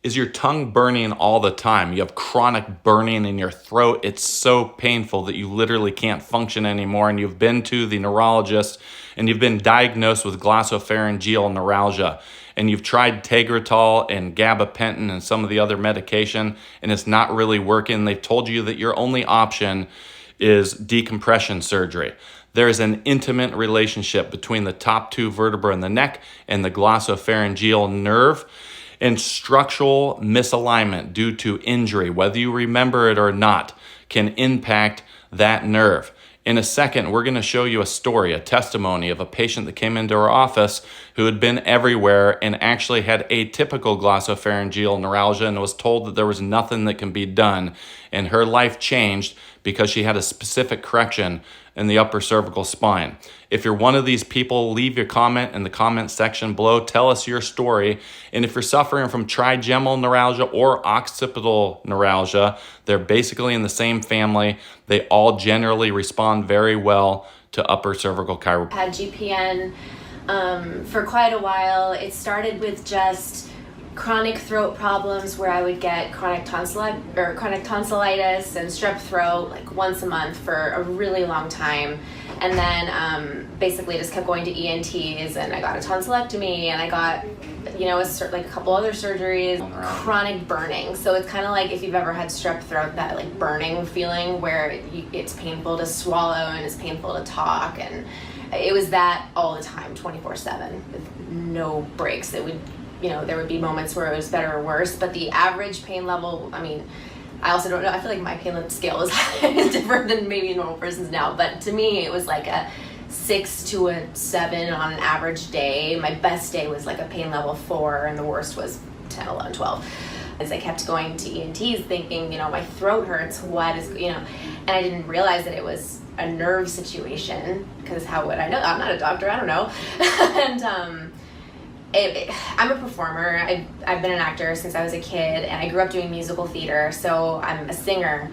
Is your tongue burning all the time? You have chronic burning in your throat. It's so painful that you literally can't function anymore, and you've been to the neurologist and you've been diagnosed with glossopharyngeal neuralgia, and you've tried Tegretol and gabapentin and some of the other medication, and it's not really working. They've told you that your only option is decompression surgery. There is an intimate relationship between the top two vertebrae in the neck and the glossopharyngeal nerve, and structural misalignment due to injury, whether you remember it or not, can impact that nerve. In a second, we're going to show you a story, a testimony of a patient that came into our office who had been everywhere and actually had atypical glossopharyngeal neuralgia and was told that there was nothing that can be done. And her life changed because she had a specific correction in the upper cervical spine. If you're one of these people, leave your comment in the comment section below. Tell us your story. And if you're suffering from trigeminal neuralgia or occipital neuralgia, they're basically in the same family. They all generally respond very well to upper cervical chiropractic. I had GPN for quite a while. It started with just chronic throat problems where I would get chronic tonsillitis and strep throat like once a month for a really long time. And then basically just kept going to ENTs, and I got a tonsillectomy, and I got, like a couple other surgeries. Chronic burning. So it's kind of like if you've ever had strep throat, that like burning feeling where it's painful to swallow and it's painful to talk. And it was that all the time, 24/7 with no breaks. It would, there would be moments where it was better or worse, but the average pain level, I also don't know. I feel like my pain scale is different than maybe a normal person's now. But to me, it was like a 6 to a 7 on an average day. My best day was like a pain level 4, and the worst was 10, 11, 12. As I kept going to ENTs thinking, my throat hurts, what is, and I didn't realize that it was a nerve situation, because how would I know? I'm not a doctor, I don't know. And I'm a performer. I've been an actor since I was a kid, and I grew up doing musical theater, so I'm a singer,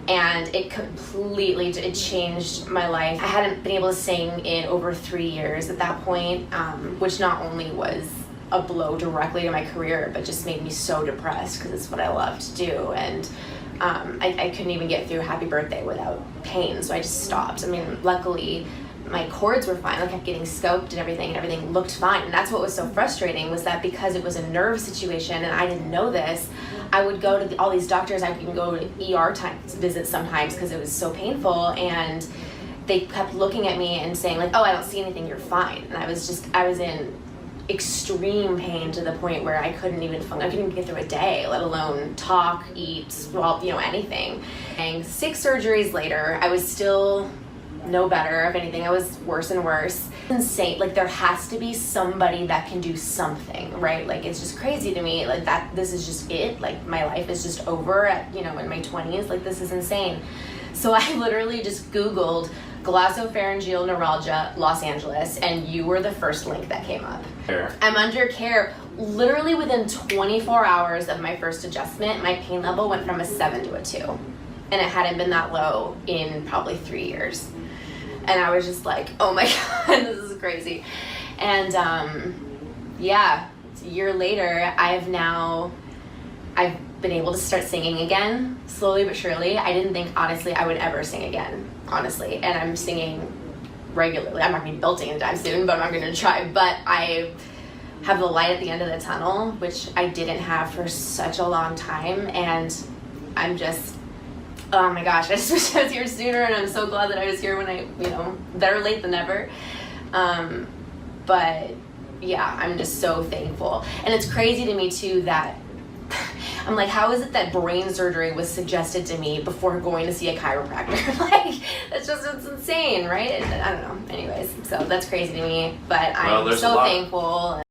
and it changed my life. I hadn't been able to sing in over 3 years at that point, which not only was a blow directly to my career, but just made me so depressed because it's what I love to do. And I couldn't even get through Happy Birthday without pain, so I just stopped. Luckily, my cords were fine. I kept getting scoped and everything looked fine. And that's what was so frustrating, was that because it was a nerve situation and I didn't know this, I would go to all these doctors. I would even go to ER visits sometimes because it was so painful, and they kept looking at me and saying like, "Oh, I don't see anything, you're fine." And I was in extreme pain to the point where I couldn't even get through a day, let alone talk, eat, swallow, anything. And 6 surgeries later, I was still no better. If anything, I was worse and worse. Insane. Like, there has to be somebody that can do something, right? Like, it's just crazy to me, like, that this is just it. Like, my life is just over at, in my 20s. Like, this is insane. So I literally just Googled glossopharyngeal neuralgia, Los Angeles, and you were the first link that came up. I'm under care. Literally within 24 hours of my first adjustment, my pain level went from a 7 to a 2. And it hadn't been that low in probably 3 years. And I was just like, oh my God, this is crazy. And a year later, I've been able to start singing again, slowly but surely. I didn't think, honestly, I would ever sing again, honestly. And I'm singing regularly. I'm not gonna be belting anytime soon, but I'm gonna try. But I have the light at the end of the tunnel, which I didn't have for such a long time. And I'm just, oh my gosh, I just wish I was here sooner, and I'm so glad that I was here when better late than never. But yeah, I'm just so thankful. And it's crazy to me too that I'm like, how is it that brain surgery was suggested to me before going to see a chiropractor? Like, it's insane, right? I don't know. Anyways, so that's crazy to me, but I'm so thankful.